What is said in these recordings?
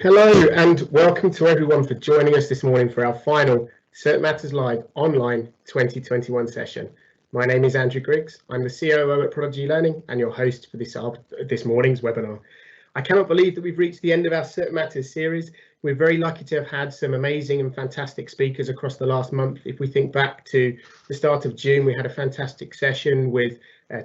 Hello and welcome to everyone for joining us this morning for our final Cert Matters Live online 2021 session. My name is Andrew Griggs. I'm the COO at Prodigy Learning and your host for this morning's webinar. I cannot believe that we've reached the end of our Cert Matters series. We're very lucky to have had some amazing and fantastic speakers across the last month. If we think back to the start of June, we had a fantastic session with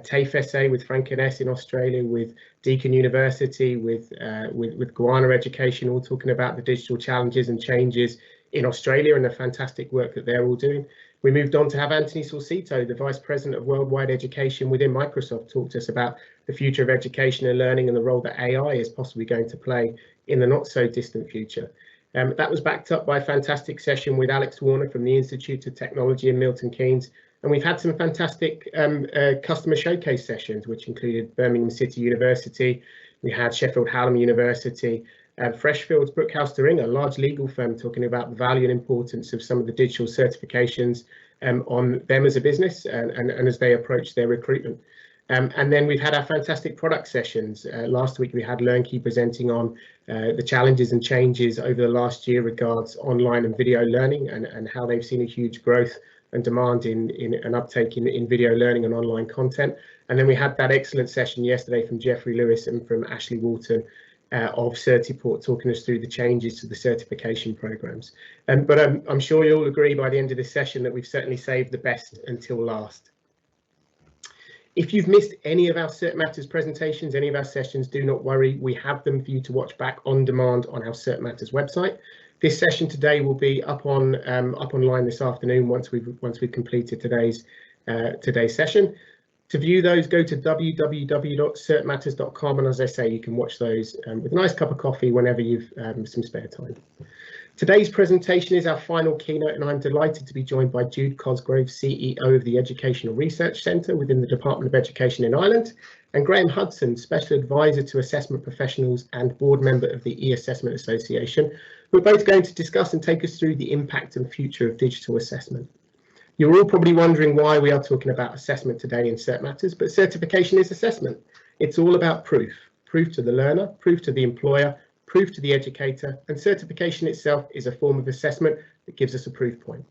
TAFE SA, with Frank and S in Australia, with Deakin University, with Goanna Education, all talking about the digital challenges and changes in Australia and the fantastic work that they're all doing. We moved on to have Anthony Salcito, the Vice President of Worldwide Education within Microsoft, talk to us about the future of education and learning and the role that AI is possibly going to play in the not so distant future. That was backed up by a fantastic session with Alex Warner from the Institute of Technology in Milton Keynes. And we've had some fantastic customer showcase sessions, which included Birmingham City University. We had Sheffield Hallam University, Freshfields Brookhouse Doring, a large legal firm, talking about the value and importance of some of the digital certifications on them as a business and as they approach their recruitment. And then we've had our fantastic product sessions. Last week we had LearnKey presenting on the challenges and changes over the last year regards online and video learning and how they've seen a huge growth and demand in an uptake in video learning and online content. And then we had that excellent session yesterday from Jeffrey Lewis and from Ashley Walton of Certiport, talking us through the changes to the certification programs. But I'm sure you'll agree by the end of this session that we've certainly saved the best until last. If you've missed any of our Cert Matters presentations, any of our sessions, do not worry. We have them for you to watch back on demand on our Cert Matters website. This session today will be up online this afternoon once we've completed today's session. To view those, go to www.certmatters.com, and as I say, you can watch those with a nice cup of coffee whenever you've some spare time. Today's presentation is our final keynote, and I'm delighted to be joined by Jude Cosgrove, CEO of the Educational Research Centre within the Department of Education in Ireland, and Graham Hudson, Special Advisor to Assessment Professionals and Board Member of the E-Assessment Association, who are both going to discuss and take us through the impact and future of digital assessment. You're all probably wondering why we are talking about assessment today in Cert Matters, but certification is assessment. It's all about proof to the learner, proof to the employer, proof to the educator, and certification itself is a form of assessment that gives us a proof point.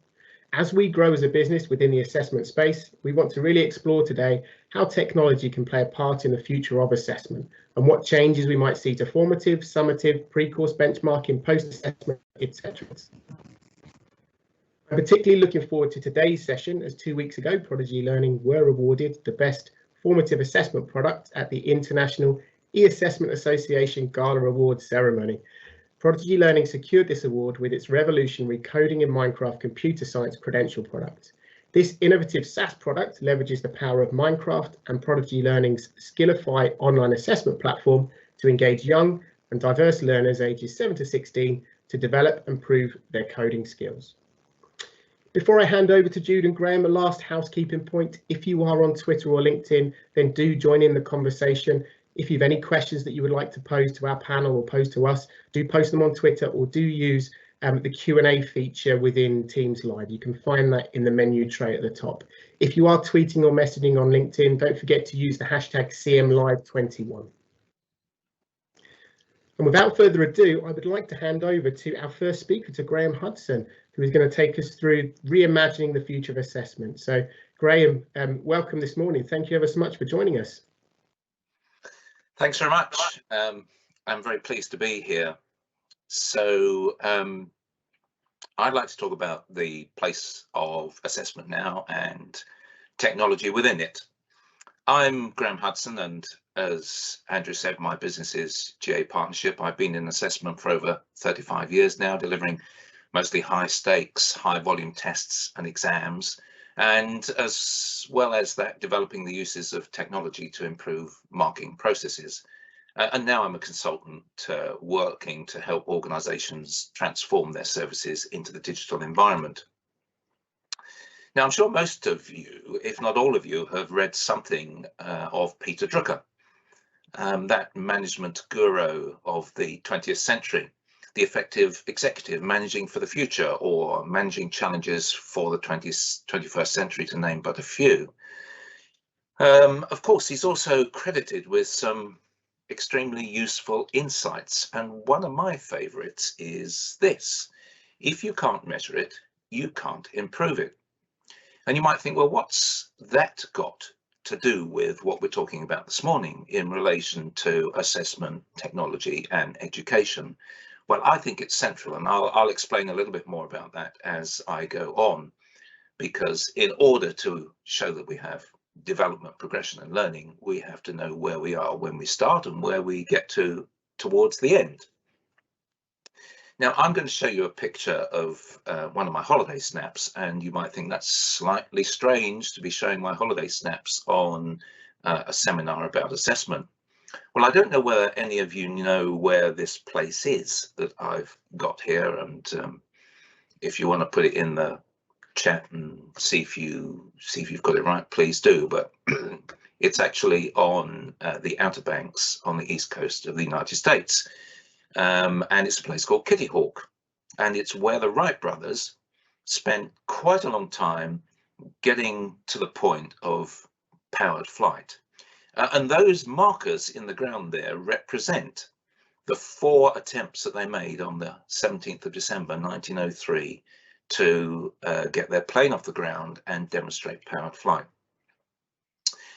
As we grow as a business within the assessment space, we want to really explore today how technology can play a part in the future of assessment and what changes we might see to formative, summative, pre-course benchmarking, post-assessment, etc. I'm particularly looking forward to today's session, as 2 weeks ago, Prodigy Learning were awarded the Best Formative Assessment Product at the International E-Assessment Association Gala Awards ceremony. Prodigy Learning secured this award with its revolutionary Coding in Minecraft computer science credential product. This innovative SaaS product leverages the power of Minecraft and Prodigy Learning's Skillify online assessment platform to engage young and diverse learners ages 7 to 16 to develop and improve their coding skills. Before I hand over to Jude and Graham, a last housekeeping point. If you are on Twitter or LinkedIn, then do join in the conversation. If you have any questions that you would like to pose to our panel or pose to us, do post them on Twitter or do use the Q&A feature within Teams Live. You can find that in the menu tray at the top. If you are tweeting or messaging on LinkedIn, don't forget to use the hashtag CMLive21. And without further ado, I would like to hand over to our first speaker, to Graham Hudson, who is going to take us through reimagining the future of assessment. So Graham, welcome this morning. Thank you ever so much for joining us. Thanks very much. I'm very pleased to be here. So I'd like to talk about the place of assessment now and technology within it. I'm Graham Hudson, and as Andrew said, my business is GA Partnership. I've been in assessment for over 35 years now, delivering mostly high stakes, high volume tests and exams, and as well as that, developing the uses of technology to improve marking processes. And now I'm a consultant working to help organisations transform their services into the digital environment. Now, I'm sure most of you, if not all of you, have read something of Peter Drucker, that management guru of the 20th century, the effective executive managing for the future, or managing challenges for the 21st century, to name but a few. Of course, he's also credited with some extremely useful insights. And one of my favorites is this: if you can't measure it, you can't improve it. And you might think, well, what's that got to do with what we're talking about this morning in relation to assessment, technology, and education? Well, I think it's central, and I'll explain a little bit more about that as I go on, because in order to show that we have development, progression, and learning, we have to know where we are when we start and where we get to towards the end. Now, I'm going to show you a picture of one of my holiday snaps, and you might think that's slightly strange to be showing my holiday snaps on a seminar about assessment. Well, I don't know whether any of you know where this place is that I've got here, and if you want to put it in the chat and see if you've got it right, please do. But it's actually on the Outer Banks on the east coast of the United States. And it's a place called Kitty Hawk, and it's where the Wright brothers spent quite a long time getting to the point of powered flight. And those markers in the ground there represent the 4 attempts that they made on the 17th of December 1903 to get their plane off the ground and demonstrate powered flight.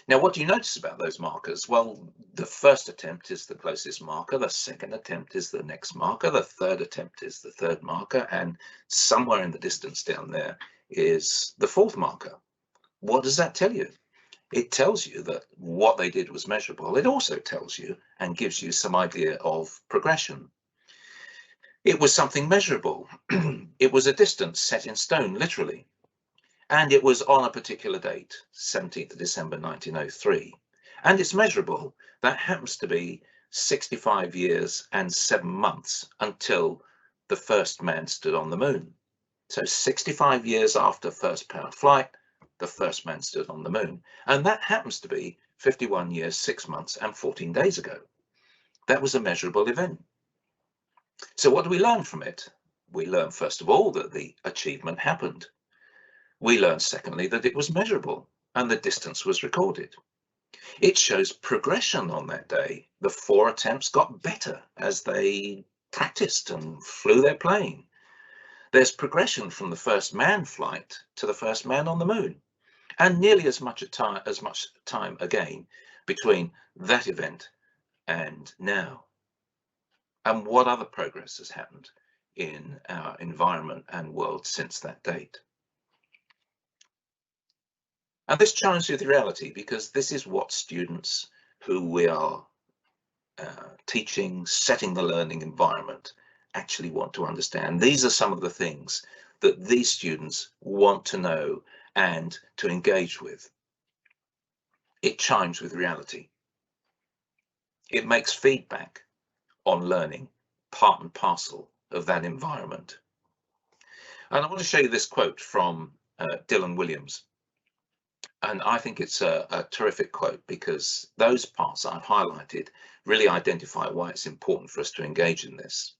Now, what do you notice about those markers? Well, the first attempt is the closest marker, the second attempt is the next marker, the third attempt is the third marker, and somewhere in the distance down there is the fourth marker. What does that tell you? It tells you that what they did was measurable. It also tells you and gives you some idea of progression. It was something measurable. It was a distance set in stone, literally. And it was on a particular date, 17th of December 1903. And it's measurable. That happens to be 65 years and 7 months until the first man stood on the moon. So 65 years after first powered flight, the first man stood on the moon. And that happens to be 51 years, 6 months and 14 days ago. That was a measurable event. So what do we learn from it? We learn, first of all, that the achievement happened. We learned, secondly, that it was measurable and the distance was recorded. It shows progression on that day. The 4 attempts got better as they practiced and flew their plane. There's progression from the first manned flight to the first man on the moon, and nearly as much time again between that event and now. And what other progress has happened in our environment and world since that date? And this challenges with reality, because this is what students who we are teaching, setting the learning environment, actually want to understand. These are some of the things that these students want to know and to engage with. It chimes with reality. It makes feedback on learning part and parcel of that environment. And I want to show you this quote from Dylan Williams. And I think it's a terrific quote, because those parts I've highlighted really identify why it's important for us to engage in this.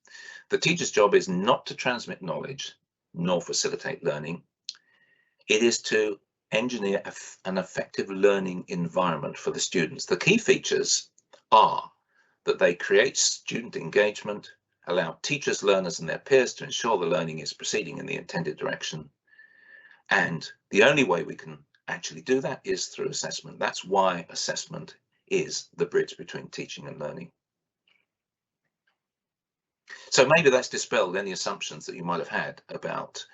The teacher's job is not to transmit knowledge nor facilitate learning. It is to engineer an effective learning environment for the students. The key features are that they create student engagement, allow teachers, learners and their peers to ensure the learning is proceeding in the intended direction. And the only way we can actually do that is through assessment. That's why assessment is the bridge between teaching and learning. So maybe that's dispelled any assumptions that you might have had about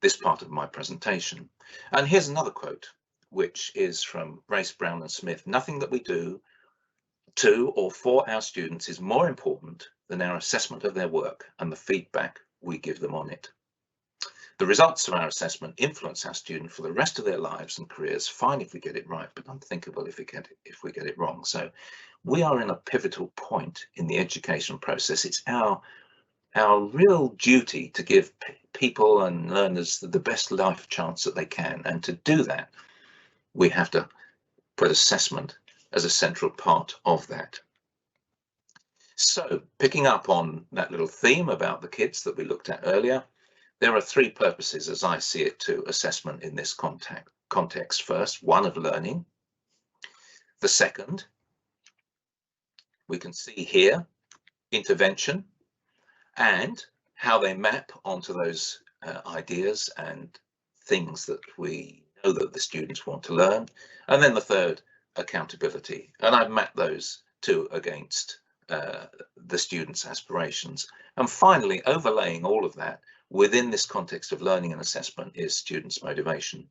this part of my presentation. And here's another quote, which is from Race, Brown and Smith. Nothing that we do to or for our students is more important than our assessment of their work and the feedback we give them on it. The results of our assessment influence our student for the rest of their lives and careers. Fine if we get it right, but unthinkable if we get it wrong. So we are in a pivotal point in the education process. It's our real duty to give people and learners the best life chance that they can. And to do that, we have to put assessment as a central part of that. So picking up on that little theme about the kids that we looked at earlier, there are 3 purposes, as I see it, to assessment in this context. First, one of learning. The second We can see here intervention and how they map onto those ideas and things that we know that the students want to learn. And then the third, accountability. And I've mapped those two against the students' aspirations. And finally, overlaying all of that within this context of learning and assessment is students' motivation.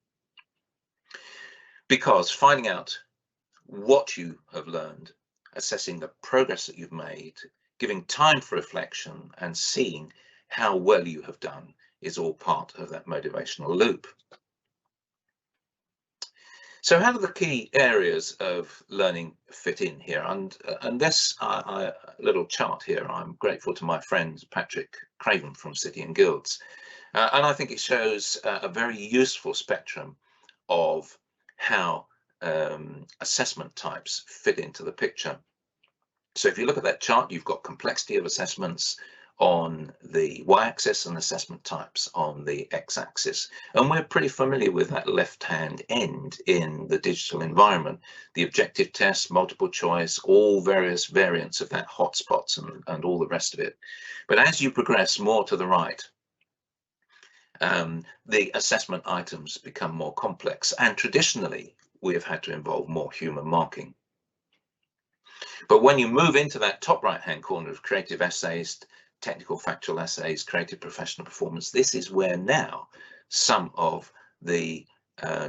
Because finding out what you have learned, assessing the progress that you've made, giving time for reflection and seeing how well you have done is all part of that motivational loop. So how do the key areas of learning fit in here? And this little chart here, I'm grateful to my friend Patrick Craven from City and Guilds. And I think it shows a very useful spectrum of how assessment types fit into the picture. So if you look at that chart, you've got complexity of assessments on the y-axis and assessment types on the x-axis. And we're pretty familiar with that left-hand end in the digital environment. The objective test, multiple choice, all various variants of that, hotspots and all the rest of it. But as you progress more to the right, the assessment items become more complex, and traditionally we have had to involve more human marking. But when you move into that top right-hand corner of creative essays, technical factual essays, creative professional performance, this is where now some of the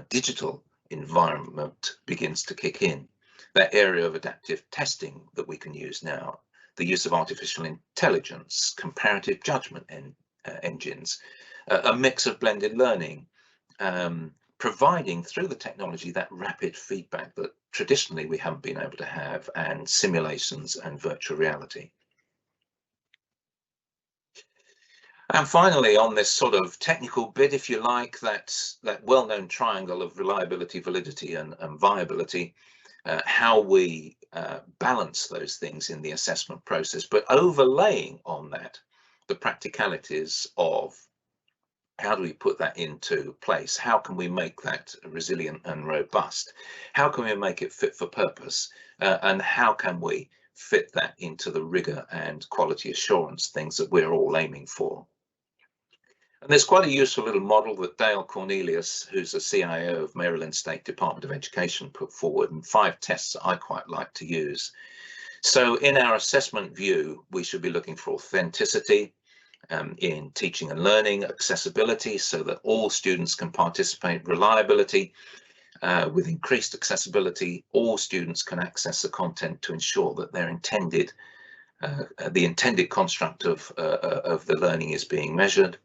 digital environment begins to kick in. That area of adaptive testing that we can use now, the use of artificial intelligence, comparative judgment engines, a mix of blended learning, providing through the technology that rapid feedback that traditionally we haven't been able to have, and simulations and virtual reality. And finally, on this sort of technical bit, if you like, that well-known triangle of reliability, validity and viability, how we balance those things in the assessment process, but overlaying on that the practicalities of how do we put that into place? How can we make that resilient and robust? How can we make it fit for purpose? And how can we fit that into the rigor and quality assurance things that we're all aiming for? And there's quite a useful little model that Dale Cornelius, who's a CIO of Maryland State Department of Education, put forward, and 5 tests that I quite like to use. So in our assessment view, we should be looking for authenticity, in teaching and learning, accessibility so that all students can participate, reliability, with increased accessibility, all students can access the content to ensure that their intended, the intended construct of the learning is being measured,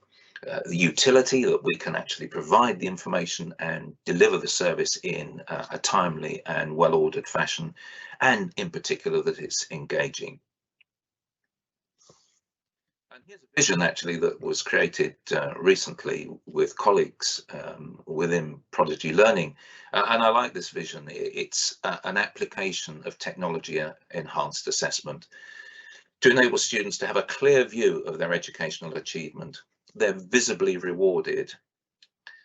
the utility that we can actually provide the information and deliver the service in a timely and well-ordered fashion, and in particular that it's engaging. And here's a vision actually that was created recently with colleagues within Prodigy Learning. And I like this vision. It's an application of technology enhanced assessment to enable students to have a clear view of their educational achievement. They're visibly rewarded.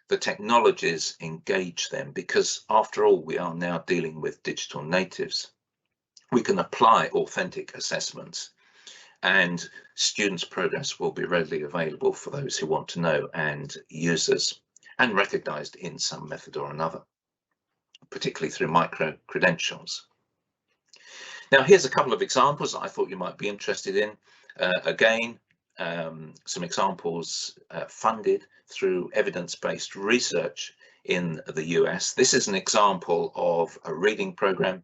The technologies engage them because after all, we are now dealing with digital natives. We can apply authentic assessments, and students' progress will be readily available for those who want to know, and users, and recognised in some method or another, particularly through micro-credentials. Now, here's a couple of examples that I thought you might be interested in. Again, some examples funded through evidence-based research in the US. This is an example of a reading program.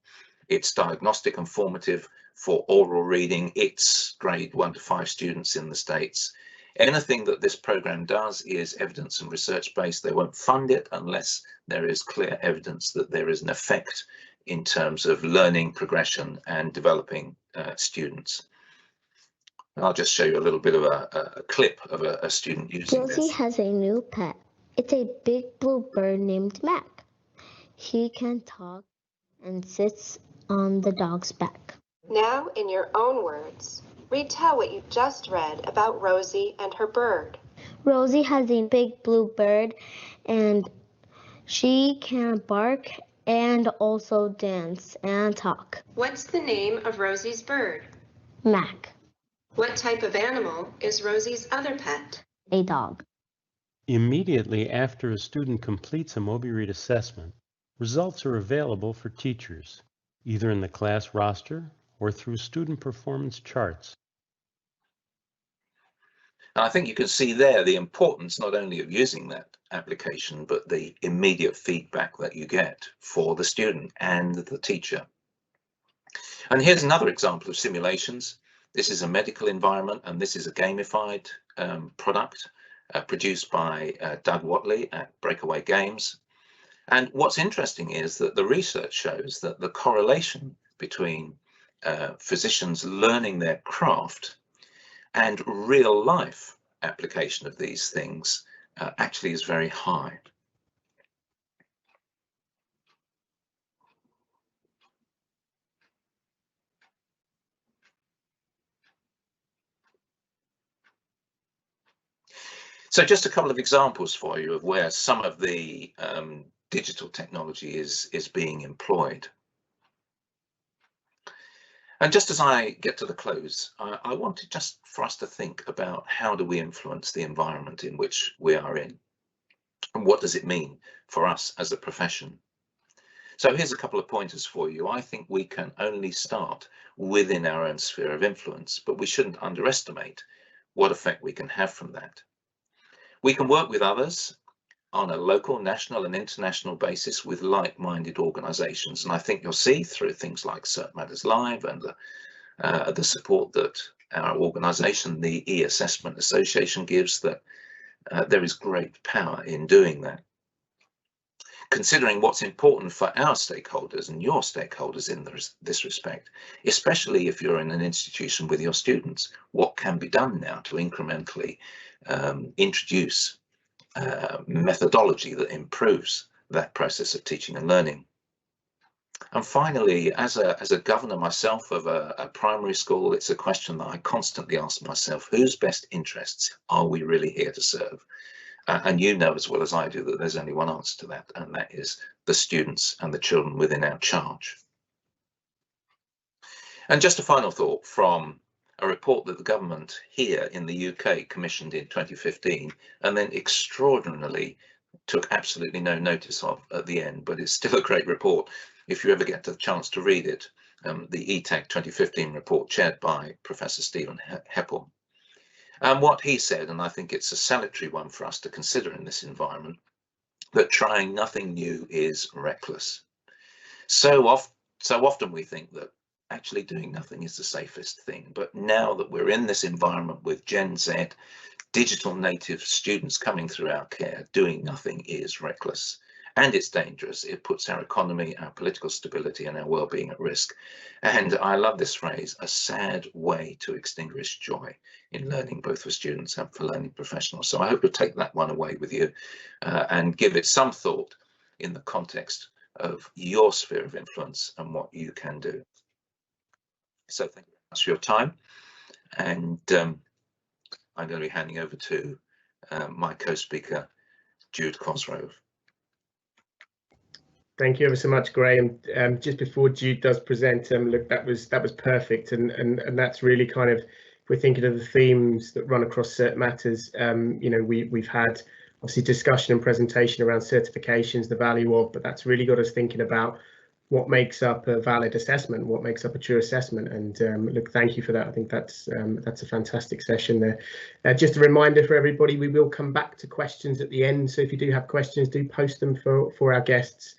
It's diagnostic and formative for oral reading. It's grade 1 to 5 students in the States. Anything that this program does is evidence and research based. They won't fund it unless there is clear evidence that there is an effect in terms of learning, progression and developing students. And I'll just show you a little bit of a clip of a student using this. Josie has a new pet. It's a big blue bird named Mac. He can talk and sits on the dog's back. Now, in your own words, retell what you just read about Rosie and her bird. Rosie has a big blue bird and she can bark and also dance and talk. What's the name of Rosie's bird? Mac, What type of animal is Rosie's other pet? a dog. Immediately after a student completes a Moby Read assessment, results are available for teachers, either in the class roster or through student performance charts. And I think you can see there the importance not only of using that application, but the immediate feedback that you get for the student and the teacher. And here's another example of simulations. This is a medical environment, and this is a gamified product produced by Doug Watley at Breakaway Games. And what's interesting is that the research shows that the correlation between physicians learning their craft and real life application of these things actually is very high. So just a couple of examples for you of where some of the digital technology is being employed. And just as I get to the close, I wanted just for us to think about how do we influence the environment in which we are in, and what does it mean for us as a profession? So here's a couple of pointers for you. I think we can only start within our own sphere of influence, but we shouldn't underestimate what effect we can have from that. We can work with others on a local, national and international basis with like-minded organisations. And I think you'll see through things like Cert Matters Live and the support that our organisation, the E-Assessment Association, gives, that there is great power in doing that. Considering what's important for our stakeholders and your stakeholders in this respect, especially if you're in an institution with your students, what can be done now to incrementally introduce methodology that improves that process of teaching and learning. And finally, as a governor myself of a primary school, it's a question that I constantly ask myself: whose best interests are we really here to serve? And you know as well as I do that there's only one answer to that, and that is the students and the children within our charge. And just a final thought from a report that the government here in the UK commissioned in 2015 and then extraordinarily took absolutely no notice of at the end, but it's still a great report if you ever get the chance to read it, the ETAG 2015 report chaired by Professor Stephen Heppel. And what he said, and I think it's a salutary one for us to consider in this environment, that trying nothing new is reckless. So often we think that actually doing nothing is the safest thing. But now that we're in this environment with Gen Z, digital native students coming through our care, doing nothing is reckless. And it's dangerous. It puts our economy, our political stability and our well-being at risk. And I love this phrase, a sad way to extinguish joy in learning, both for students and for learning professionals. So I hope you'll take that one away with you and give it some thought in the context of your sphere of influence and what you can do. So thank you very much for your time. And I'm going to be handing over to my co-speaker, Jude Cosgrove. Thank you ever so much, Graham. Just before Jude does present, look, that was perfect, and that's really kind of, if we're thinking of the themes that run across Cert Matters, you know, we've had obviously discussion and presentation around certifications, the value of, but that's really got us thinking about what makes up a valid assessment, what makes up a true assessment. And look, thank you for that. I think that's a fantastic session there. Just a reminder for everybody, we will come back to questions at the end. So if you do have questions, do post them for our guests.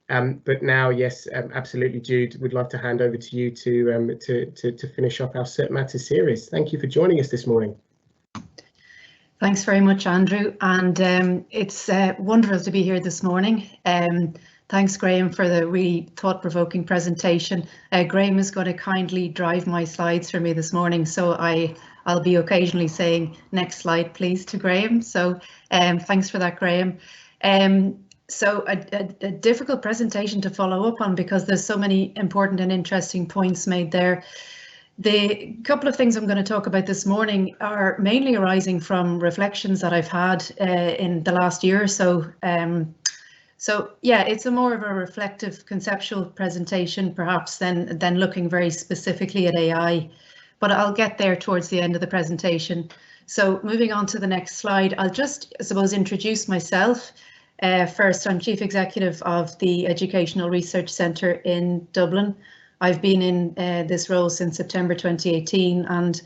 But now, yes, absolutely, Jude, we'd love to hand over to you to finish up our Cert Matters series. Thank you for joining us this morning. Thanks very much, Andrew, and it's wonderful to be here this morning. Thanks, Graham, for the really thought-provoking presentation. Graham is going to kindly drive my slides for me this morning, so I'll be occasionally saying next slide, please, to Graham. So thanks for that, Graham. So a difficult presentation to follow up on because there's so many important and interesting points made there. The couple of things I'm going to talk about this morning are mainly arising from reflections that I've had in the last year or so. So yeah, it's a more of a reflective conceptual presentation perhaps than looking very specifically at AI, but I'll get there towards the end of the presentation. So moving on to the next slide, I'll just, I suppose, introduce myself. First, I'm Chief Executive of the Educational Research Centre in Dublin. I've been in this role since September 2018, and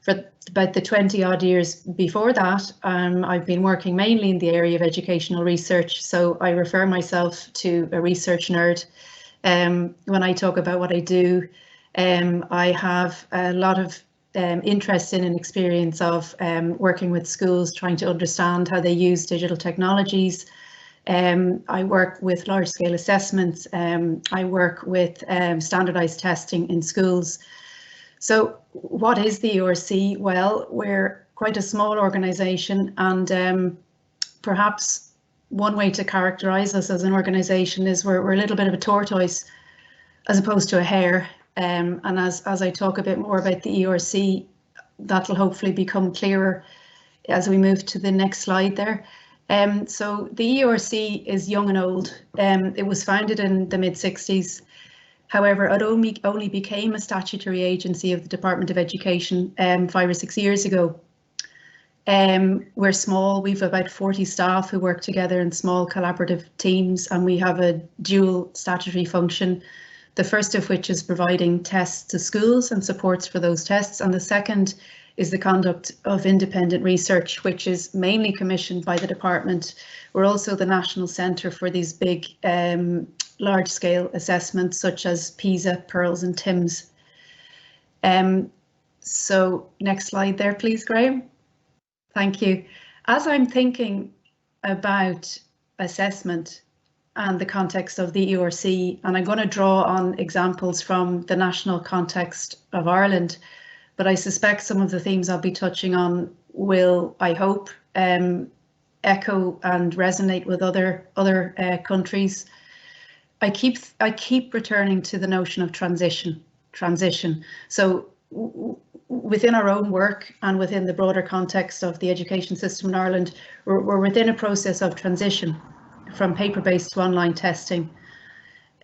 for about the 20 odd years before that, I've been working mainly in the area of educational research. So I refer myself to a research nerd. When I talk about what I do, I have a lot of interest in and experience of working with schools, trying to understand how they use digital technologies. I work with large-scale assessments. I work with standardized testing in schools. So what is the URC? Well, we're quite a small organisation, and perhaps one way to characterise us as an organisation is we're a little bit of a tortoise as opposed to a hare. And as I talk a bit more about the ERC, that'll hopefully become clearer as we move to the next slide there. So the ERC is young and old. It was founded in the mid-60s. However, it only became a statutory agency of the Department of Education 5 or 6 years ago. We're small, we've about 40 staff who work together in small collaborative teams, and we have a dual statutory function. The first of which is providing tests to schools and supports for those tests, and the second is the conduct of independent research, which is mainly commissioned by the department. We're also the national centre for these big large-scale assessments such as PISA, PIRLS and TIMSS. So next slide there, please, Graham. Thank you. As I'm thinking about assessment and the context of the ERC, and I'm going to draw on examples from the national context of Ireland, but I suspect some of the themes I'll be touching on will, I hope, echo and resonate with other countries. I keep returning to the notion of transition. So within our own work and within the broader context of the education system in Ireland, we're within a process of transition from paper-based to online testing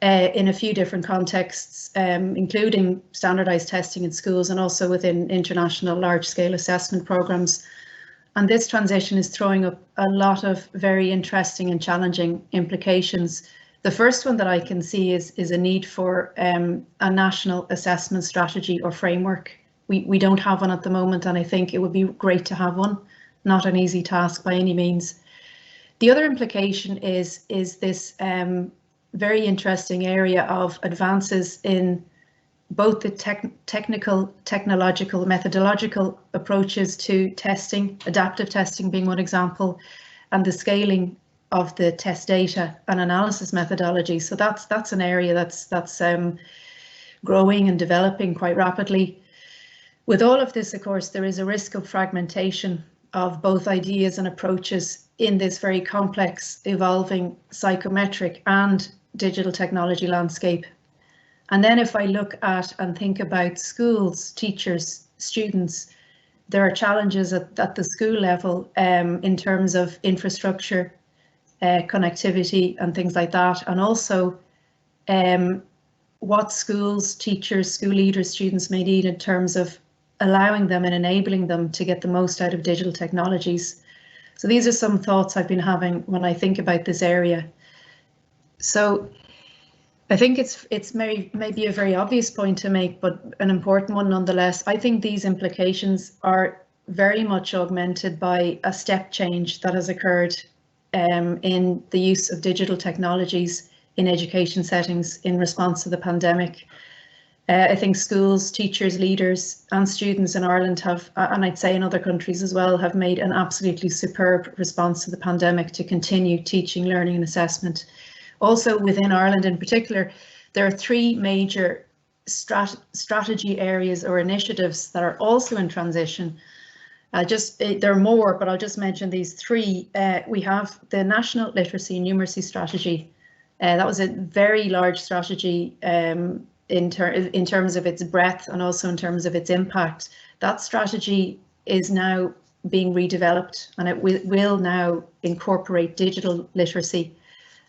in a few different contexts, including standardized testing in schools and also within international large-scale assessment programs. And this transition is throwing up a lot of very interesting and challenging implications. The first one that I can see is a need for a national assessment strategy or framework. We don't have one at the moment, and I think it would be great to have one. Not an easy task by any means. The other implication is this very interesting area of advances in both the technological, methodological approaches to testing, adaptive testing being one example, and the scaling of the test data and analysis methodology. So that's an area that's growing and developing quite rapidly. With all of this, of course, there is a risk of fragmentation of both ideas and approaches in this very complex, evolving psychometric and digital technology landscape. And then if I look at and think about schools, teachers, students, there are challenges at the school level in terms of infrastructure, connectivity and things like that. And also what schools, teachers, school leaders, students may need in terms of allowing them and enabling them to get the most out of digital technologies. So these are some thoughts I've been having when I think about this area. So I think it's maybe a very obvious point to make, but an important one nonetheless. I think these implications are very much augmented by a step change that has occurred in the use of digital technologies in education settings in response to the pandemic. I think schools, teachers, leaders and students in Ireland have, and I'd say in other countries as well, have made an absolutely superb response to the pandemic to continue teaching, learning and assessment. Also within Ireland in particular, there are three major strategy areas or initiatives that are also in transition. There are more, but I'll just mention these three. We have the National Literacy and Numeracy Strategy. That was a very large strategy in terms of its breadth and also in terms of its impact. That strategy is now being redeveloped, and it will now incorporate digital literacy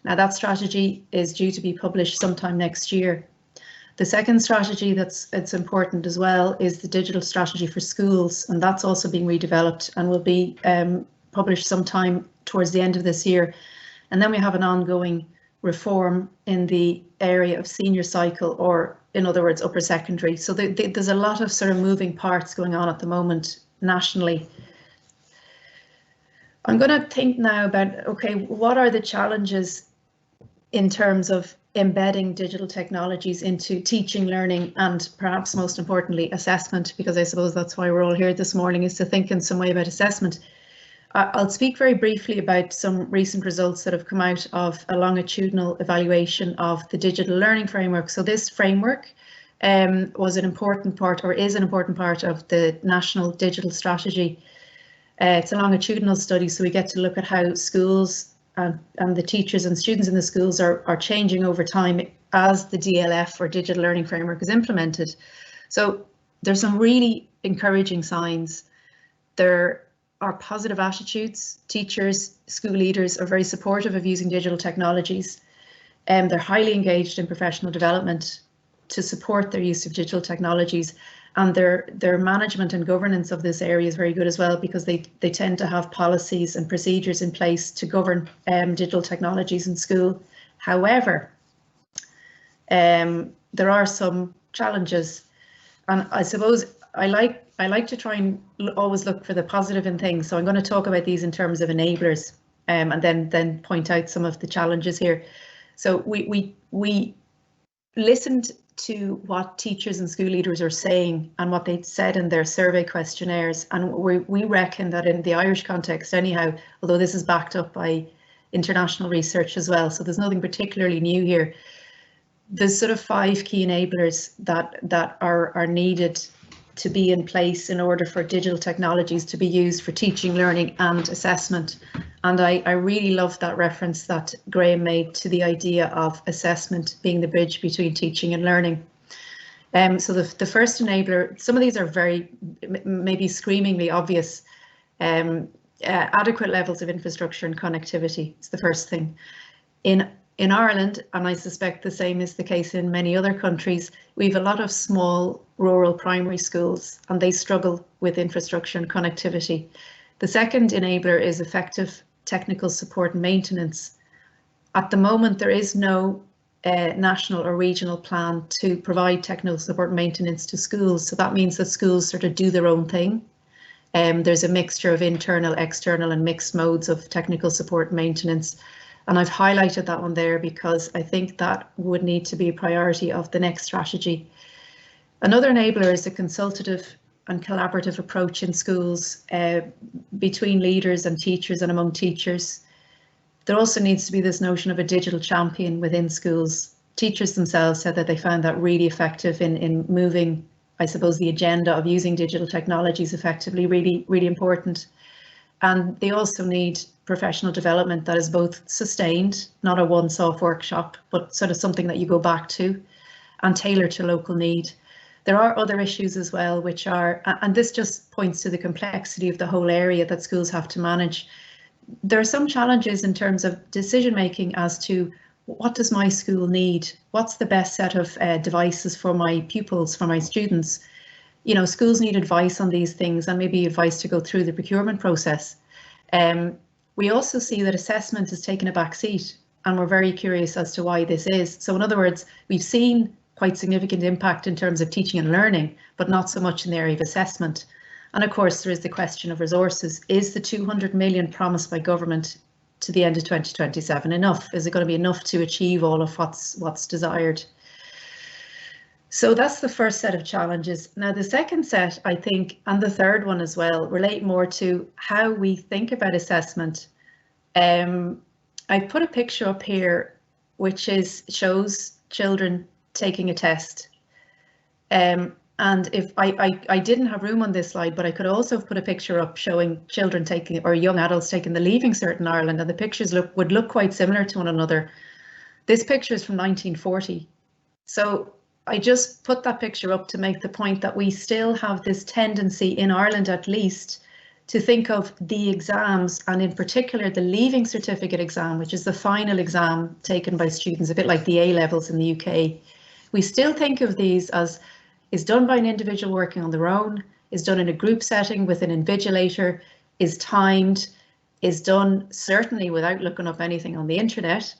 Now that strategy is due to be published sometime next year. The second strategy it's important as well is the digital strategy for schools, and that's also being redeveloped and will be published sometime towards the end of this year. And then we have an ongoing reform in the area of senior cycle, or in other words, upper secondary. So there's a lot of sort of moving parts going on at the moment nationally. I'm going to think now about, okay, what are the challenges in terms of embedding digital technologies into teaching, learning, and perhaps most importantly, assessment, because I suppose that's why we're all here this morning, is to think in some way about assessment. I'll speak very briefly about some recent results that have come out of a longitudinal evaluation of the digital learning framework. So this framework was an important part, or is an important part, of the National Digital Strategy. It's a longitudinal study, so we get to look at how schools and the teachers and students in the schools are changing over time as the DLF, or digital learning framework, is implemented. So there's some really encouraging signs. There are positive attitudes. Teachers, school leaders are very supportive of using digital technologies, and they're highly engaged in professional development to support their use of digital technologies. And their management and governance of this area is very good as well, because they tend to have policies and procedures in place to govern digital technologies in school. However, there are some challenges, and I suppose I like to try and always look for the positive in things. So I'm going to talk about these in terms of enablers, and then point out some of the challenges here. So we listened to what teachers and school leaders are saying and what they said in their survey questionnaires, and we reckon that in the Irish context anyhow, although this is backed up by international research as well, so there's nothing particularly new here, there's sort of 5 key enablers that are needed to be in place in order for digital technologies to be used for teaching, learning and assessment. And I really love that reference that Graham made to the idea of assessment being the bridge between teaching and learning. So the first enabler, some of these are very, maybe screamingly obvious. Adequate levels of infrastructure and connectivity is the first thing. In Ireland, and I suspect the same is the case in many other countries, we have a lot of small rural primary schools, and they struggle with infrastructure and connectivity. The second enabler is effective technical support and maintenance. At the moment, there is no national or regional plan to provide technical support and maintenance to schools. So that means that schools sort of do their own thing. There's a mixture of internal, external and mixed modes of technical support and maintenance. And I've highlighted that one there because I think that would need to be a priority of the next strategy. Another enabler is a consultative and collaborative approach in schools between leaders and teachers and among teachers. There also needs to be this notion of a digital champion within schools. Teachers themselves said that they found that really effective in moving, I suppose, the agenda of using digital technologies effectively, really important. And they also need professional development that is both sustained, not a once-off workshop, but sort of something that you go back to, and tailored to local need. There are other issues as well, which are, and this just points to the complexity of the whole area that schools have to manage. There are some challenges in terms of decision making as to what does my school need? What's the best set of devices for my pupils, for my students? You know, schools need advice on these things, and maybe advice to go through the procurement process. We also see that assessment has taken a back seat, and we're very curious as to why this is. So in other words, we've seen quite significant impact in terms of teaching and learning, but not so much in the area of assessment. And of course, there is the question of resources. Is the 200 million promised by government to the end of 2027 enough? Is it going to be enough to achieve all of what's desired? So that's the first set of challenges. Now, the second set, I think, and the third one as well, relate more to how we think about assessment. I put a picture up here, which shows children taking a test. And if I didn't have room on this slide, but I could also have put a picture up showing children taking, or young adults taking the Leaving Cert in Ireland, and the pictures would look quite similar to one another. This picture is from 1940. So I just put that picture up to make the point that we still have this tendency in Ireland, at least, to think of the exams, and in particular the Leaving Certificate exam, which is the final exam taken by students, a bit like the A-levels in the UK. We still think of these as is done by an individual working on their own, is done in a group setting with an invigilator, is timed, is done certainly without looking up anything on the internet,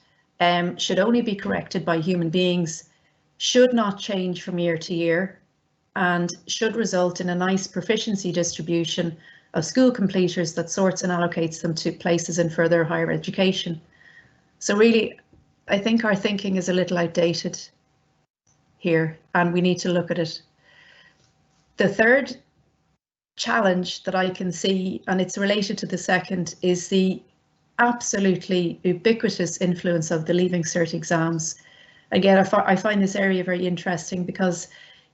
should only be corrected by human beings, should not change from year to year, and should result in a nice proficiency distribution of school completers that sorts and allocates them to places in further higher education. So really, I think our thinking is a little outdated here, and we need to look at it. The third challenge that I can see, and it's related to the second, is the absolutely ubiquitous influence of the Leaving Cert exams. Again, I find this area very interesting because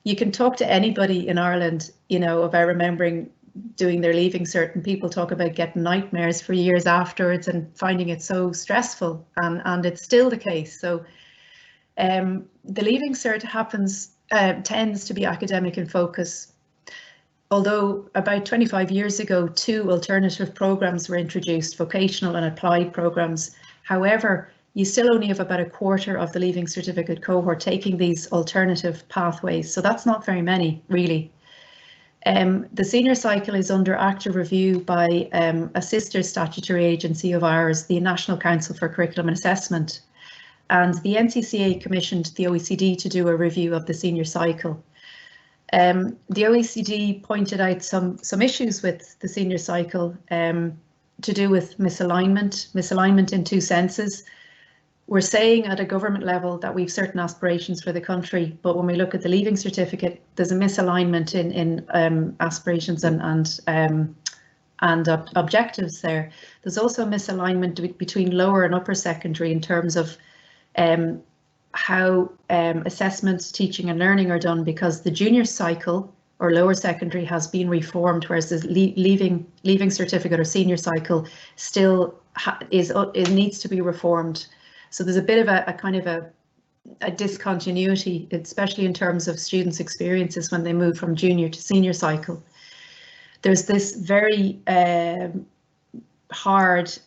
you can talk to anybody in Ireland, you know, about remembering doing their Leaving Cert, and people talk about getting nightmares for years afterwards and finding it so stressful, and it's still the case. So the Leaving Cert tends to be academic in focus. Although about 25 years ago, 2 alternative programs were introduced, vocational and applied programs. However, you still only have about a quarter of the Leaving Certificate cohort taking these alternative pathways. So that's not very many, really. The senior cycle is under active review by a sister statutory agency of ours, the National Council for Curriculum and Assessment. And the NCCA commissioned the OECD to do a review of the senior cycle. The OECD pointed out some issues with the senior cycle to do with misalignment in 2 senses. We're saying at a government level that we've certain aspirations for the country, but when we look at the Leaving Certificate, there's a misalignment in aspirations and objectives there. There's also a misalignment between lower and upper secondary in terms of how assessments, teaching and learning are done, because the junior cycle or lower secondary has been reformed, whereas the leaving certificate or senior cycle still needs to be reformed. So there's a bit of a kind of a discontinuity, especially in terms of students' experiences when they move from junior to senior cycle. There's this very hard,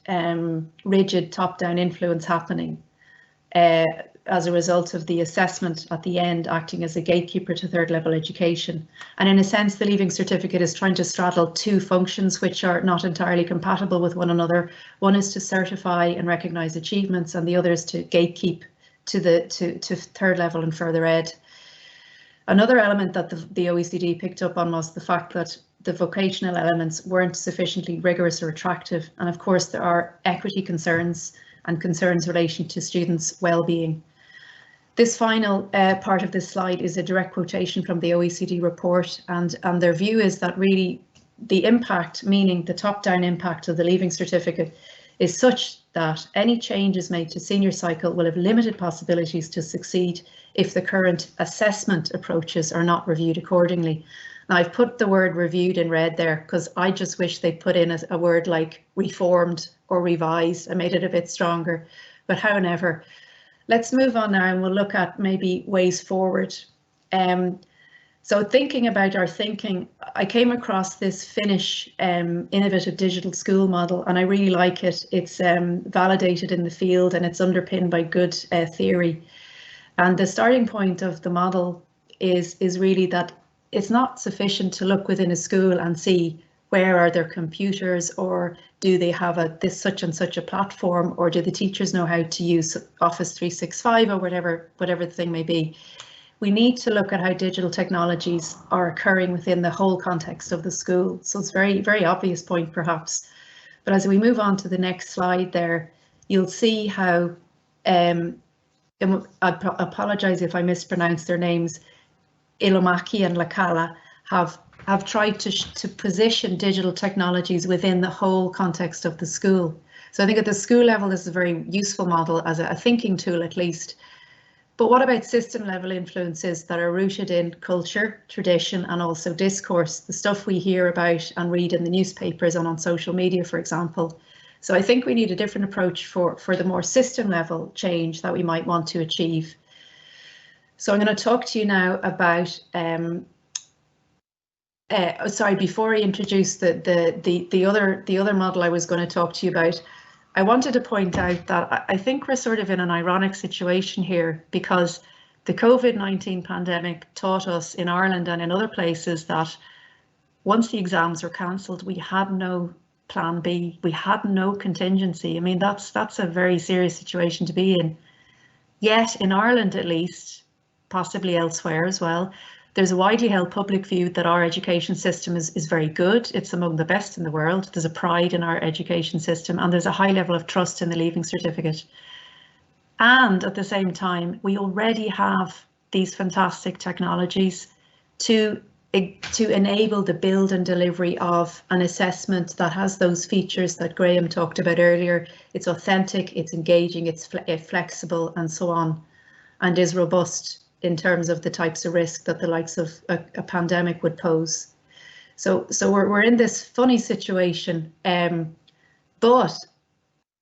rigid top-down influence happening as a result of the assessment at the end acting as a gatekeeper to third level education. And in a sense, the Leaving Certificate is trying to straddle 2 functions which are not entirely compatible with one another. One is to certify and recognise achievements, and the other is to gatekeep to third level and further ed. Another element that the OECD picked up on was the fact that the vocational elements weren't sufficiently rigorous or attractive. And of course, there are equity concerns and concerns relation to students' well-being. This final part of this slide is a direct quotation from the OECD report, and their view is that really the impact, meaning the top-down impact of the Leaving Certificate, is such that any changes made to senior cycle will have limited possibilities to succeed if the current assessment approaches are not reviewed accordingly. Now, I've put the word reviewed in red there because I just wish they put in a word like reformed or revised and made it a bit stronger. But however, let's move on now and we'll look at maybe ways forward. So thinking about our thinking, I came across this Finnish innovative digital school model, and I really like it. It's validated in the field and it's underpinned by good theory. And the starting point of the model is really that it's not sufficient to look within a school and see where are their computers, or do they have this such and such a platform, or do the teachers know how to use Office 365 or whatever the thing may be. We need to look at how digital technologies are occurring within the whole context of the school. So it's very, very obvious point perhaps. But as we move on to the next slide there, you'll see how, I apologise if I mispronounce their names, Ilomaki and Lakala have tried to position digital technologies within the whole context of the school. So I think at the school level, this is a very useful model as a thinking tool at least. But what about system level influences that are rooted in culture, tradition, and also discourse, the stuff we hear about and read in the newspapers and on social media, for example. So I think we need a different approach for the more system level change that we might want to achieve. So I'm going to talk to you now about sorry, before I introduce the other model I was going to talk to you about, I wanted to point out that I think we're sort of in an ironic situation here, because the COVID-19 pandemic taught us in Ireland and in other places that once the exams were cancelled, we had no plan B, we had no contingency. I mean, that's a very serious situation to be in. Yet in Ireland, at least, possibly elsewhere as well, there's a widely held public view that our education system is very good. It's among the best in the world. There's a pride in our education system, and there's a high level of trust in the Leaving Certificate. And at the same time, we already have these fantastic technologies to enable the build and delivery of an assessment that has those features that Graham talked about earlier. It's authentic, it's engaging, it's flexible, and so on, and is robust in terms of the types of risk that the likes of a pandemic would pose. So we're in this funny situation, but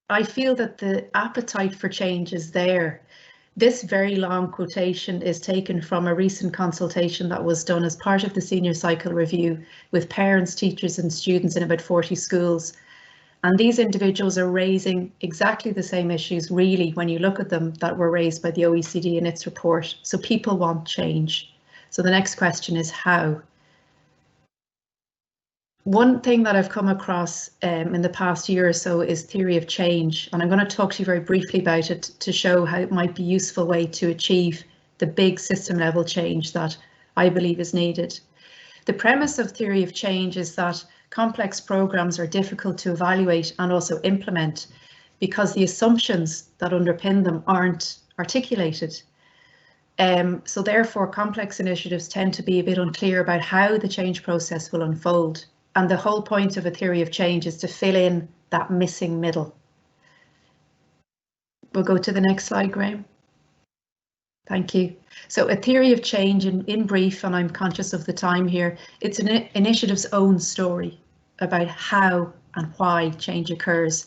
I feel that the appetite for change is there. This very long quotation is taken from a recent consultation that was done as part of the senior cycle review with parents, teachers and students in about 40 schools. And these individuals are raising exactly the same issues, really, when you look at them, that were raised by the OECD in its report. So people want change. So the next question is how? One thing that I've come across in the past year or so is theory of change. And I'm going to talk to you very briefly about it to show how it might be a useful way to achieve the big system level change that I believe is needed. The premise of theory of change is that complex programs are difficult to evaluate and also implement because the assumptions that underpin them aren't articulated. So therefore, complex initiatives tend to be a bit unclear about how the change process will unfold. And the whole point of a theory of change is to fill in that missing middle. We'll go to the next slide, Graham. Thank you. So a theory of change in brief, and I'm conscious of the time here, it's an initiative's own story about how and why change occurs.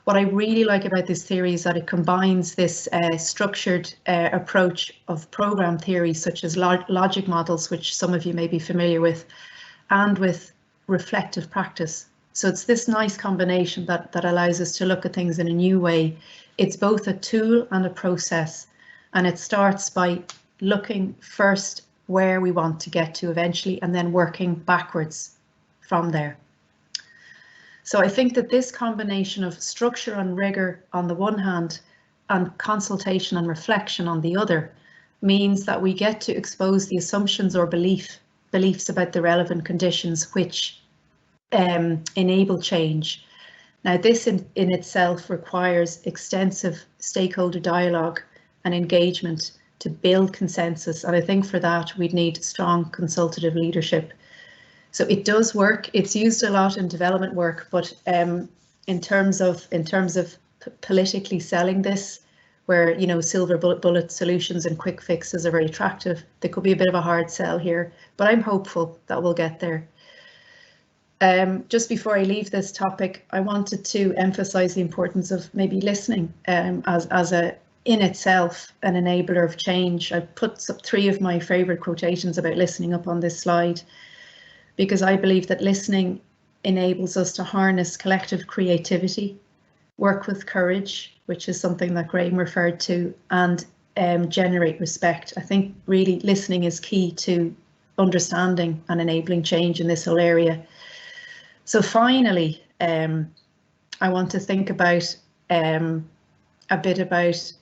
What I really like about this theory is that it combines this structured approach of program theory, such as logic models, which some of you may be familiar with, and with reflective practice. So it's this nice combination that allows us to look at things in a new way. It's both a tool and a process, and it starts by looking first where we want to get to eventually and then working backwards from there. So I think that this combination of structure and rigor on the one hand and consultation and reflection on the other means that we get to expose the assumptions or beliefs about the relevant conditions which enable change. Now, this in itself requires extensive stakeholder dialogue and engagement to build consensus, and I think for that we'd need strong consultative leadership. So it does work. It's used a lot in development work, but in terms of politically selling this, where, you know, silver bullet solutions and quick fixes are very attractive, there could be a bit of a hard sell here, but I'm hopeful that we'll get there. Just before I leave this topic, I wanted to emphasize the importance of maybe listening as in itself an enabler of change. I put 3 of my favorite quotations about listening up on this slide, because I believe that listening enables us to harness collective creativity, work with courage, which is something that Graham referred to, and generate respect. I think really listening is key to understanding and enabling change in this whole area. So finally, I want to think about a bit about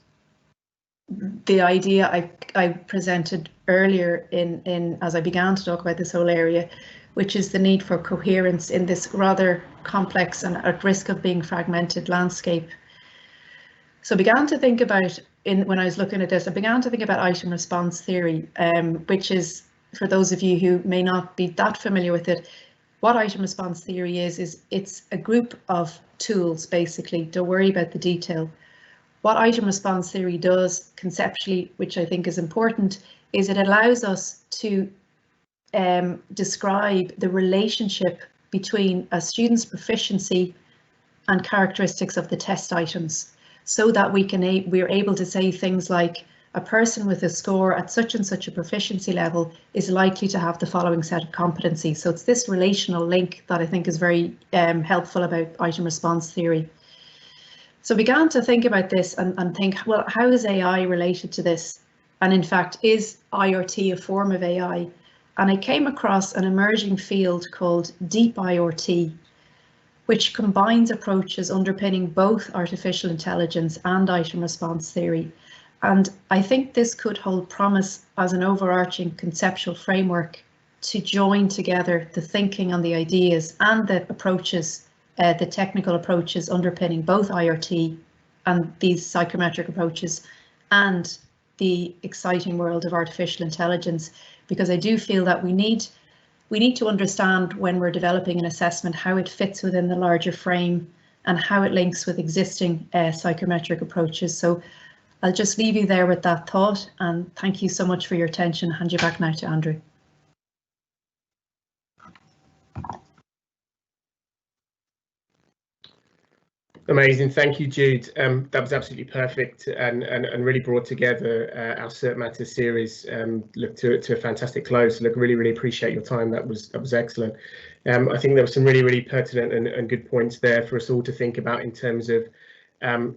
the idea I presented earlier as I began to talk about this whole area, which is the need for coherence in this rather complex and at risk of being fragmented landscape. So I began to think about, when I was looking at this, I began to think about item response theory, which is, for those of you who may not be that familiar with it, what item response theory is it's a group of tools, basically. Don't worry about the detail. What item response theory does conceptually, which I think is important, is it allows us to describe the relationship between a student's proficiency and characteristics of the test items, so that we're able to say things like, a person with a score at such and such a proficiency level is likely to have the following set of competencies. So it's this relational link that I think is very helpful about item response theory. So I began to think about this and think, well, how is AI related to this? And in fact, is IRT a form of AI? And I came across an emerging field called deep IRT, which combines approaches underpinning both artificial intelligence and item response theory. And I think this could hold promise as an overarching conceptual framework to join together the thinking and the ideas and the approaches, the technical approaches underpinning both IRT and these psychometric approaches and the exciting world of artificial intelligence, because I do feel that we need to understand when we're developing an assessment how it fits within the larger frame and how it links with existing psychometric approaches. So I'll just leave you there with that thought, and thank you so much for your attention. I'll hand you back now to Andrew. Amazing, thank you, Jude. That was absolutely perfect and really brought together our Cert Matters series. Look to a fantastic close. Look, really appreciate your time. That was excellent. I think there were some really pertinent and good points there for us all to think about in terms of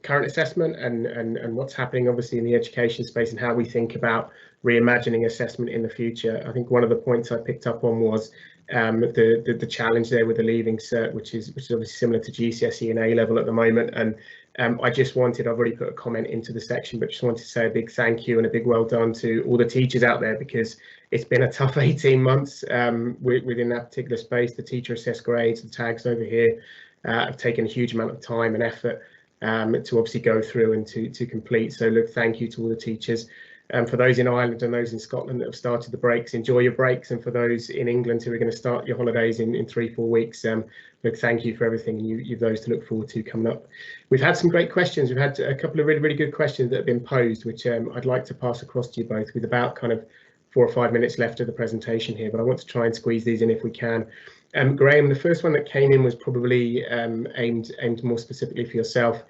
current assessment and what's happening obviously in the education space and how we think about reimagining assessment in the future. I think one of the points I picked up on was the challenge there with the leaving cert, which is obviously similar to GCSE and A level at the moment. And I've already put a comment into the section, but just wanted to say a big thank you and a big well done to all the teachers out there, because it's been a tough 18 months within that particular space. The teacher assessed grades, the tags over here have taken a huge amount of time and effort to obviously go through and to complete. So look, thank you to all the teachers. For those in Ireland and those in Scotland that have started the breaks, enjoy your breaks. And for those in England who are going to start your holidays in 3-4 weeks, look, thank you for everything. You've those to look forward to coming up. We've had some great questions. We've had a couple of really good questions that have been posed, which I'd like to pass across to you both, with about kind of 4 or 5 minutes left of the presentation here, but I want to try and squeeze these in if we can. Graham, the first one that came in was probably aimed more specifically for yourself,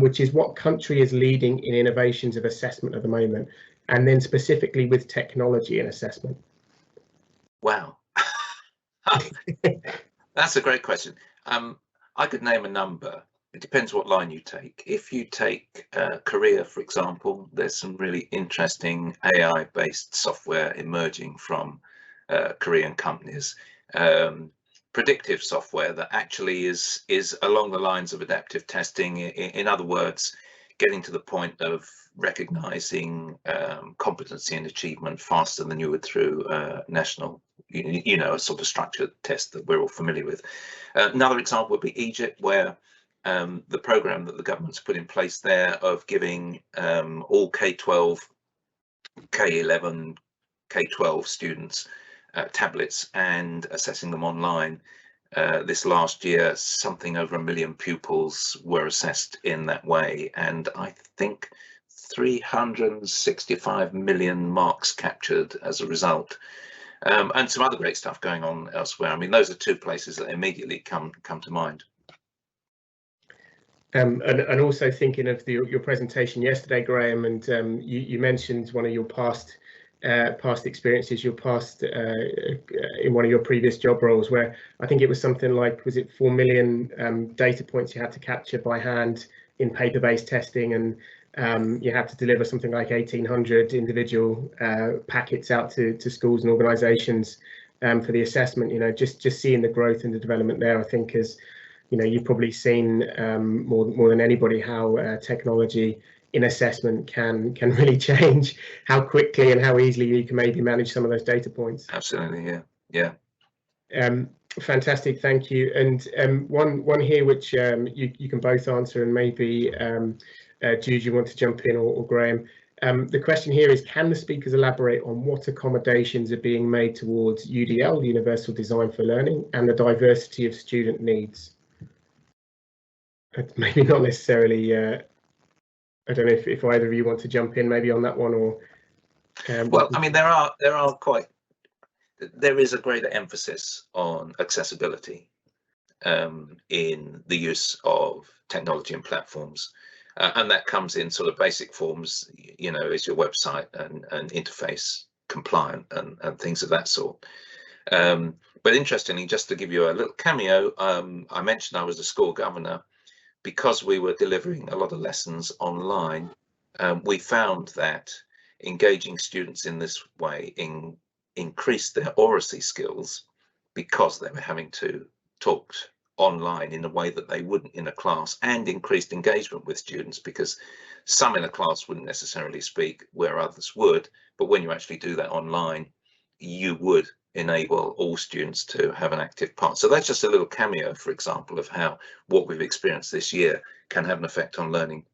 which is what country is leading in innovations of assessment at the moment, and then specifically with technology in assessment? Wow, that's a great question. I could name a number. It depends what line you take. If you take Korea, for example, there's some really interesting AI-based software emerging from Korean companies. Predictive software that actually is along the lines of adaptive testing. In other words, getting to the point of recognizing competency and achievement faster than you would through national, a sort of structured test that we're all familiar with. Another example would be Egypt, where the program that the government's put in place there of giving all K-12, K-11, K-12 students tablets and assessing them online. This last year, something over 1 million pupils were assessed in that way, and I think 365 million marks captured as a result, and some other great stuff going on elsewhere. I mean, those are 2 places that immediately come to mind. And also thinking of your presentation yesterday, Graham, and you mentioned one of your past experiences, in one of your previous job roles, where I think it was something like, was it 4 million data points you had to capture by hand in paper-based testing, and you had to deliver something like 1,800 individual packets out to schools and organisations for the assessment. Just seeing the growth and the development there, I think is, you've probably seen more than anybody how technology in assessment can really change how quickly and how easily you can maybe manage some of those data points. Absolutely, yeah. Fantastic, thank you. And one here which you can both answer, and maybe Jude, you want to jump in, or Graham. The question here is, can the speakers elaborate on what accommodations are being made towards UDL, Universal Design for Learning, and the diversity of student needs? Maybe not necessarily. I don't know if either of you want to jump in maybe on that one, or. Well, I mean, there is a greater emphasis on accessibility in the use of technology and platforms. And that comes in sort of basic forms, you know, is your website and interface compliant and things of that sort. But interestingly, just to give you a little cameo, I mentioned I was a school governor. Because we were delivering a lot of lessons online, we found that engaging students in this way increased their oracy skills, because they were having to talk online in a way that they wouldn't in a class, and increased engagement with students, because some in a class wouldn't necessarily speak where others would, but when you actually do that online, you would enable all students to have an active part. So that's just a little cameo, for example, of how what we've experienced this year can have an effect on learning.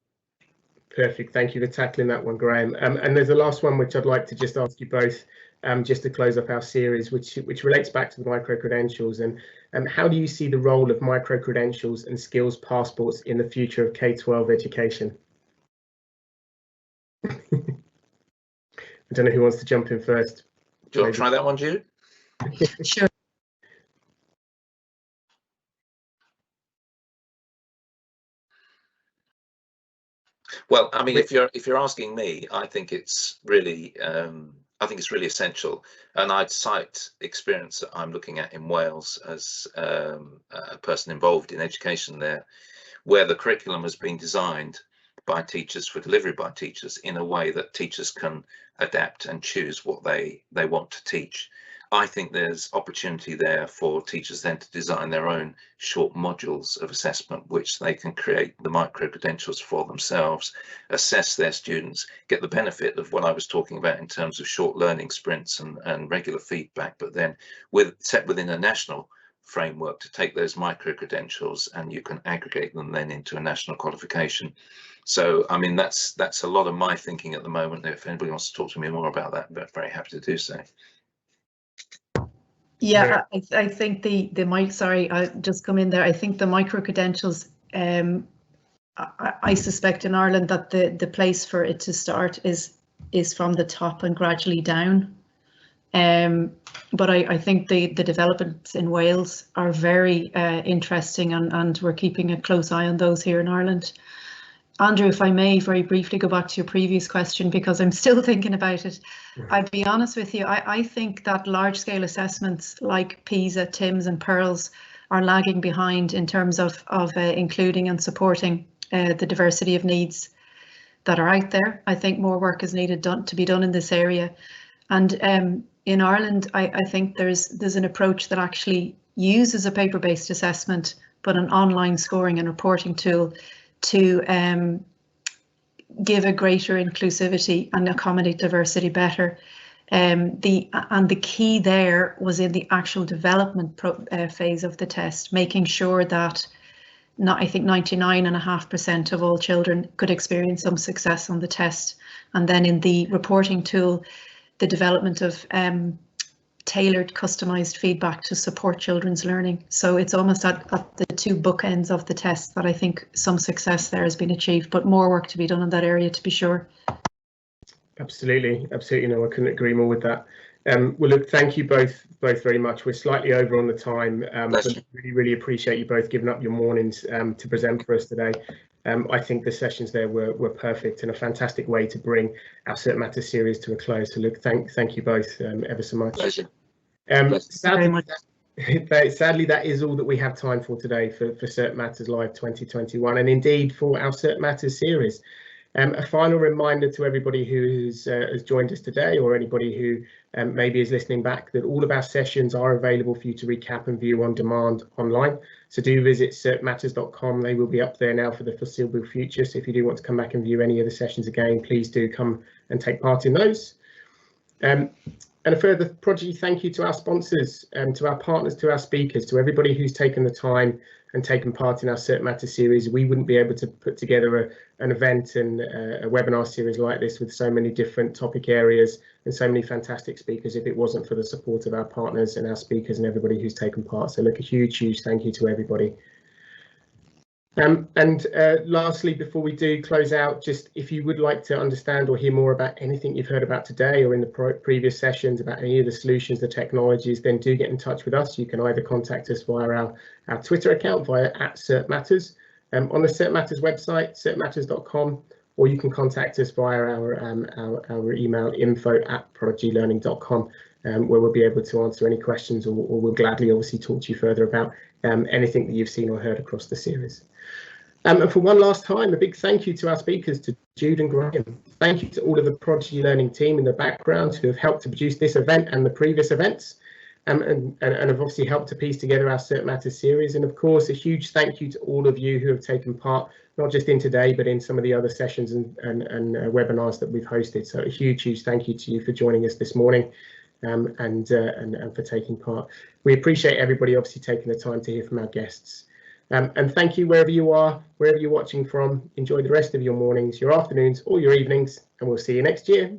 Perfect. Thank you for tackling that one, Graham. And there's a last one which I'd like to just ask you both, just to close up our series, which relates back to the micro-credentials. And how do you see the role of micro-credentials and skills passports in the future of K-12 education? I don't know who wants to jump in first. Do you want to try that one, Jude? Sure. Well, I mean, if you're asking me, I think it's really essential, and I'd cite experience that I'm looking at in Wales as a person involved in education there, where the curriculum has been designed by teachers for delivery by teachers in a way that teachers can adapt and choose what they want to teach. I think there's opportunity there for teachers then to design their own short modules of assessment, which they can create the micro-credentials for themselves, assess their students, get the benefit of what I was talking about in terms of short learning sprints and regular feedback, but then set within a national framework to take those micro-credentials, and you can aggregate them then into a national qualification. So, I mean, that's a lot of my thinking at the moment. If anybody wants to talk to me more about that, I'm very happy to do so. Yeah, I think I'll just come in there. I think the micro-credentials, I suspect in Ireland that the place for it to start is from the top and gradually down. But I think the developments in Wales are very interesting, and we're keeping a close eye on those here in Ireland. Andrew, if I may very briefly go back to your previous question, because I'm still thinking about it. I'd be honest with you, I think that large-scale assessments like PISA, TIMSS and PIRLS are lagging behind in terms of including and supporting the diversity of needs that are out there. I think more work is needed to be done in this area. And in Ireland, I think there's an approach that actually uses a paper-based assessment, but an online scoring and reporting tool to give a greater inclusivity and accommodate diversity better. The key there was in the actual development phase of the test, making sure that I think 99.5% of all children could experience some success on the test. And then in the reporting tool, the development of tailored, customized feedback to support children's learning. So it's almost at the two bookends of the test that I think some success there has been achieved, but more work to be done in that area, to be sure. Absolutely. No, I couldn't agree more with that. Well, look, thank you both very much. We're slightly over on the time, but really appreciate you both giving up your mornings to present for us today. I think the sessions there were perfect and a fantastic way to bring our Cert Matters series to a close. So look, thank you both ever so much. Pleasure. Sadly, that is all that we have time for today for Cert Matters Live 2021, and indeed for our Cert Matters series. A final reminder to everybody who has joined us today, or anybody who maybe is listening back, that all of our sessions are available for you to recap and view on demand online. So do visit certmatters.com. They will be up there now for the foreseeable future. So if you do want to come back and view any of the sessions again, please do come and take part in those. And a further prodigy thank you to our sponsors, to our partners, to our speakers, to everybody who's taken the time and taken part in our Cert Matters series. We wouldn't be able to put together an event and a webinar series like this with so many different topic areas and so many fantastic speakers if it wasn't for the support of our partners and our speakers and everybody who's taken part. So look, a huge thank you to everybody. Lastly, before we do close out, just if you would like to understand or hear more about anything you've heard about today or in the previous sessions about any of the solutions, the technologies, then do get in touch with us. You can either contact us via our Twitter account via @CertMatters, on the Cert Matters website, certmatters.com, or you can contact us via our email info@prodigylearning.com, where we'll be able to answer any questions, or we'll gladly obviously talk to you further about anything that you've seen or heard across the series. And for one last time, a big thank you to our speakers, to Jude and Graham. Thank you to all of the Prodigy Learning team in the background who have helped to produce this event and the previous events, and have obviously helped to piece together our Cert Matters series. And of course, a huge thank you to all of you who have taken part, not just in today, but in some of the other sessions and webinars that we've hosted. So a huge thank you to you for joining us this morning, and for taking part. We appreciate everybody obviously taking the time to hear from our guests. And thank you wherever you are, wherever you're watching from. Enjoy the rest of your mornings, your afternoons, or your evenings, and we'll see you next year.